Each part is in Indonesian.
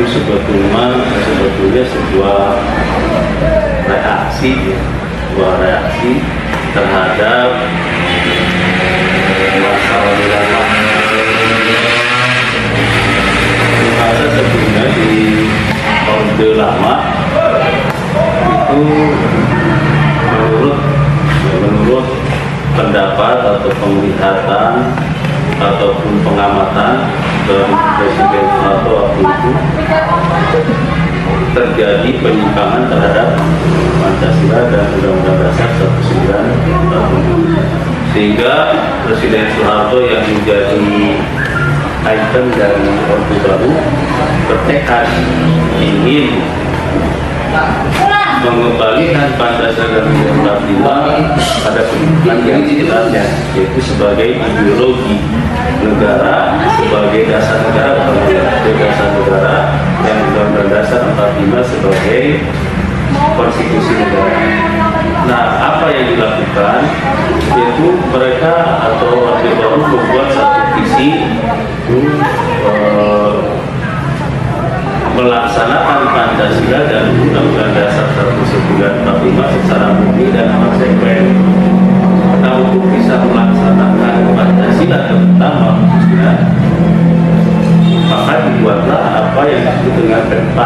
itu sebetulnya sebuah reaksi terhadap masalah ulama. Ada sebelumnya di Orde Lama itu menurut pendapat atau penglihatan ataupun pengamatan dari Presiden Soeharto waktu itu terjadi penyimpangan terhadap Pancasila dan Undang-Undang Dasar 1945, sehingga Presiden Soeharto yang menjadi ikon dari Orde Baru bertekad ingin mengembalikan Pancasila dan Undang-Undang pada kedudukan yang sebenarnya, yaitu sebagai ideologi negara, sebagai dasar negara, dan Undang-Undang Dasar 45 sebagai konstitusi negara. Nah, apa yang dilakukan yaitu mereka atau Orde Baru membuat satu visi melaksanakan Pancasila dan Undang-Undang Dasar 1945 secara murni dan konsekuen. Nah, untuk bisa melaksanakan Pancasila terutama khususnya, maka dibuatlah apa yang disebut dengan P4.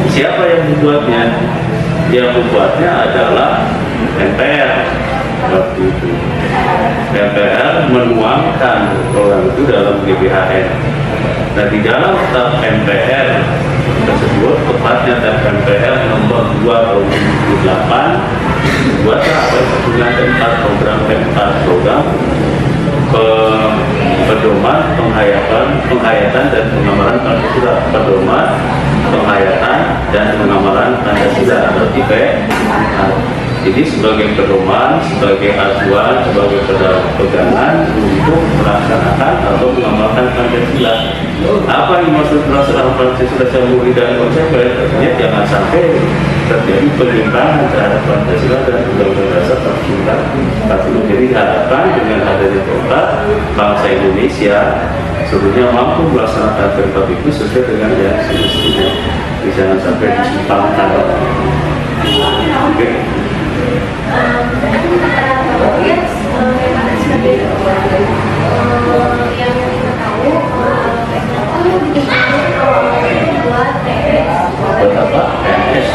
Siapa yang membuatnya? Yang membuatnya adalah MPR waktu itu. MPR menuangkan program itu dalam GBHN. Nah, di dalam TAP MPR tersebut, tepatnya TAP MPR nomor 2 tahun 2008, buatlah apa yang disebut dengan P4, program P4, program pedoman penghayatan dan pengamalan Pancasila, pedoman penghayatan dan pengamalan Pancasila, berarti P4. Jadi sebagai pedoman, sebagai acuan, sebagai pegangan untuk melaksanakan atau mengamalkan Pancasila. Apa yang dimaksud melaksanakan Pancasila secara murni dan konsekuen? Artinya jangan sampai terjadi penyimpangan terhadap Pancasila dan Undang-Undang Dasar 1945. Jadi harapan dengan adanya P4, bangsa Indonesia sebenarnya mampu melaksanakan P4 itu sesuai dengan yang semestinya. Jangan sampai disimpangkan. Oke. Yang kita tahu buat apa? PNS.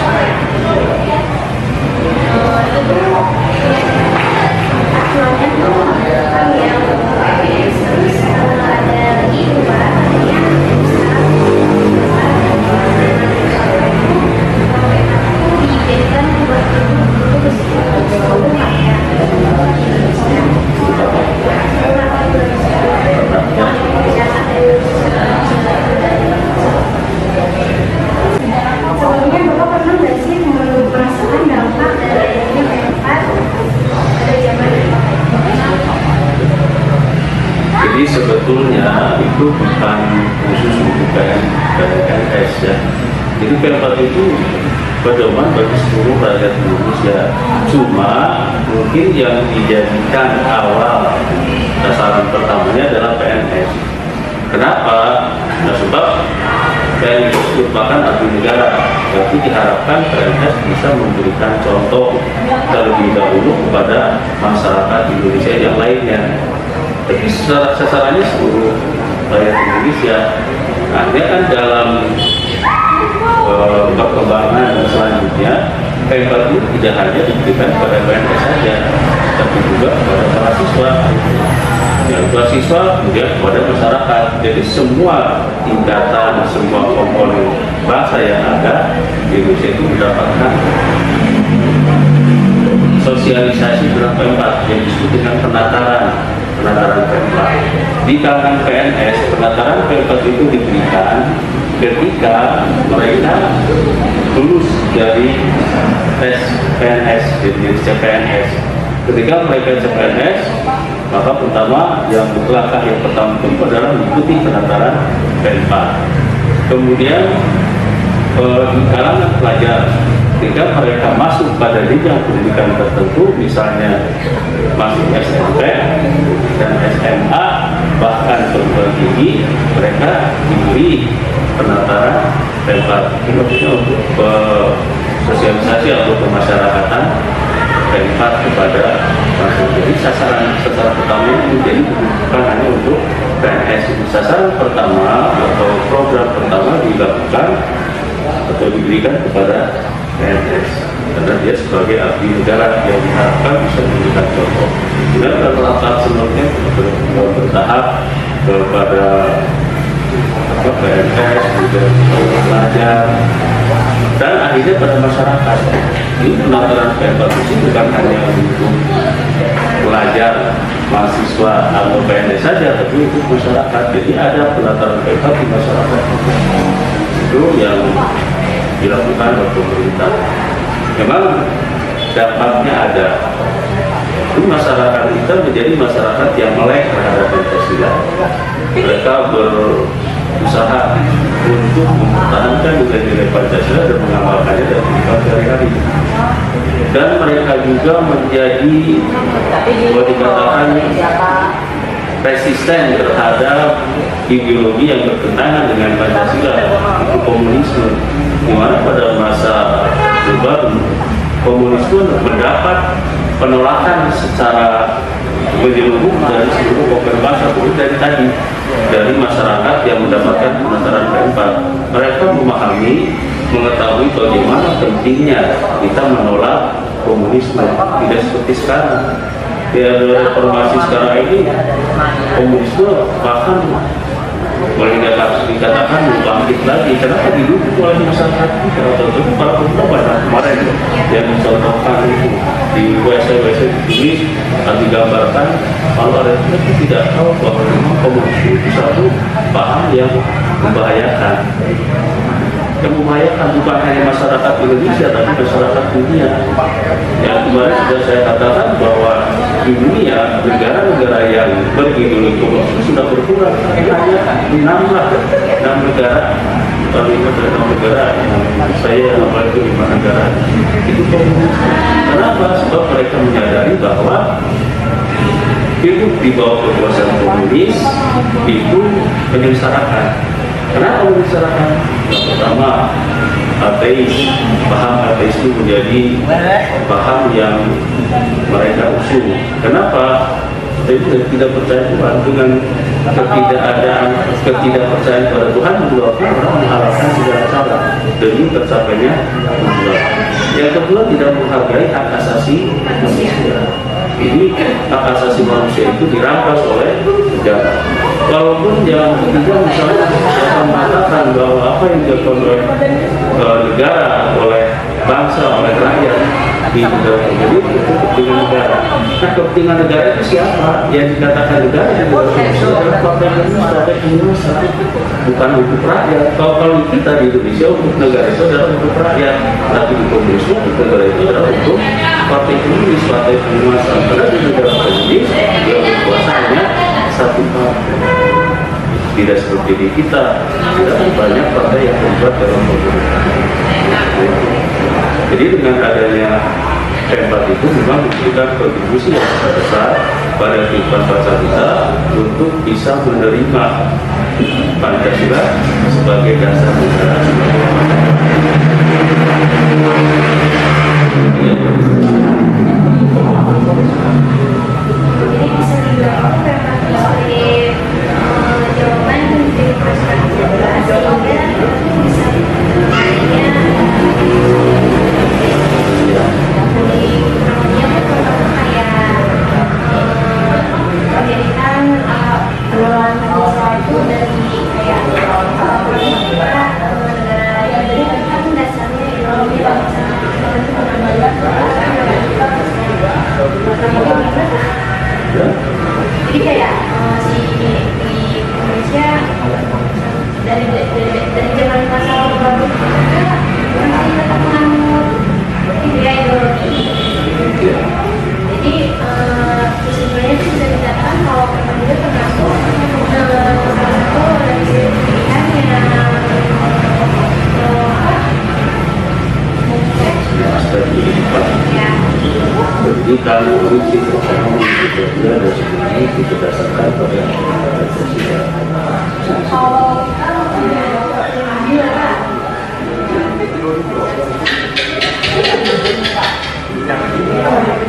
Jadi sebetulnya itu bukan khusus untuk PNS ya. Jadi P4 itu pedoman bagi seluruh rakyat Indonesia. Cuma mungkin yang dijadikan awal sasaran pertamanya adalah PNS. Kenapa? Nah, sebab PNS itu merupakan abdi negara. Berarti diharapkan PNS bisa memberikan contoh terlebih dahulu kepada masyarakat Indonesia yang lainnya. Tapi sasarannya seluruh rakyat Indonesia. Nah, dia kan dalam perkembangan selanjutnya, P4 itu tidak hanya diberikan kepada PNS saja, tapi juga kepada para siswa. Ya, para siswa kemudian kepada masyarakat. Jadi semua tingkatan, semua komponen bangsa yang ada di Indonesia itu mendapatkan sosialisasi tentang P4 yang disebut dengan penataran P4. Di kalangan PNS, penataran P4 itu diberikan ketika mereka lulus dari tes PNS, jadi CPNS. Ketika mereka CPNS, maka langkah yang pertama itu adalah mengikuti penataran P4. Kemudian di kalangan pelajar, ketika mereka masuk pada jenjang pendidikan tertentu, misalnya masuk SMP dan SMA, bahkan perguruan tinggi, mereka diberi penataran Pemkab. Ini maksudnya untuk sosialisasi atau pemasyarakatan Pemkab kepada masyarakat. Jadi sasaran pertama menjadi bukan hanya untuk PNS. Sasaran pertama atau program pertama dilakukan atau diberikan kepada PNS karena dia sebagai abdi negara yang diharapkan bisa memberikan contoh. Dan tahap sebelumnya bertahap kepada PNS, juga pelajar, dan akhirnya pada masyarakat. Ini penataran Pemkab bukan hanya untuk pelajar, mahasiswa atau PNS saja, tapi untuk masyarakat. Jadi ada penataran Pemkab di masyarakat. Itu yang dilakukan oleh pemerintah. Memang dampaknya ada. Ini masyarakat kita menjadi masyarakat yang melek terhadap Pancasila. Mereka berusaha untuk mempertahankan nilai-nilai Pancasila dan mengamalkannya dalam kehidupan sehari-hari. Dan mereka juga menjadi, boleh dikatakan, resisten terhadap ideologi yang bertentangan dengan Pancasila, itu komunisme. Di mana pada masa Orde komunisme mendapat penolakan secara menyeluruh dari seluruh pokok bangsa, dari masyarakat yang mendapatkan penataran Pemkab. Mereka memahami, mengetahui bagaimana pentingnya kita menolak komunisme. Tidak seperti sekarang. Di reformasi sekarang ini, komunisme bahkan boleh dikatakan bangkit lagi. Kenapa didukung oleh masyarakat kita? Atau para pemerintah kemarin yang mencontohkan itu di WC ditulis dan digambarkan kalau ada itu tidak tahu bahwa komunisme itu satu paham yang membahayakan. Yang membahayakan bukan hanya masyarakat Indonesia tapi masyarakat dunia. Yang kemarin sudah saya katakan bahwa di dunia negara-negara yang berideologi komunis sudah berkurang, hanya 6 negara. Kalau 5 negara yang saya apalagi 5 negara itu komunis. Kenapa? Sebab mereka menyadari bahwa hidup di bawah kekuasaan komunis itu menyengsarakan. Kenapa menyengsarakan? Yang pertama, ateis, paham ateis itu menjadi paham yang mereka usung. Kenapa? Jadi tidak percaya Tuhan. Dengan ketidakpercayaan pada Tuhan menyebabkan orang mengharapkan segala cara demi tercapainya tujuan. Yang kedua, tidak menghargai hak asasi manusia. Ini hak asasi manusia itu dirampas oleh negara. Walaupun yang ketiga misalnya akan mengatakan bahwa apa yang dilakukan oleh negara, oleh bangsa, oleh rakyat di negara ini itu kepentingan negara. Nah, kepentingan negara itu siapa? Yang dikatakan negara yang adalah partai komunis, bukan untuk rakyat. Kalau kita di Indonesia untuk negara itu adalah untuk rakyat, tapi di komunisme untuk negara itu adalah untuk partai komunis, partai penguasa. Karena di negara komunis yang berkuasanya satu partai. Tidak seperti di kita, tidak banyak partai yang terlibat dalam pemerintahan. Jadi dengan adanya Pemkab itu memang memberikan kontribusi yang sangat besar pada kehidupan bangsa kita untuk bisa menerima Pancasila sebagai dasar negara. Jadi bisa dibilang Pemkab sebagai jawaban dari masyarakat sehingga bisa menjadikan pengelolaan Pancasila itu dari kayak negara yang dari kan dasarnya ideologi bangsa jadi kayak si di Indonesia dari zaman masa lalu masih tetap menganut ideologi. Jadi sebenarnya itu bisa dikatakan kalau Pemkab itu termasuk salah satu dari pilihan yang jadi kalau prinsip ekonomi itu ada sebenarnya berdasarkan pada Pancasila. Assalamualaikum.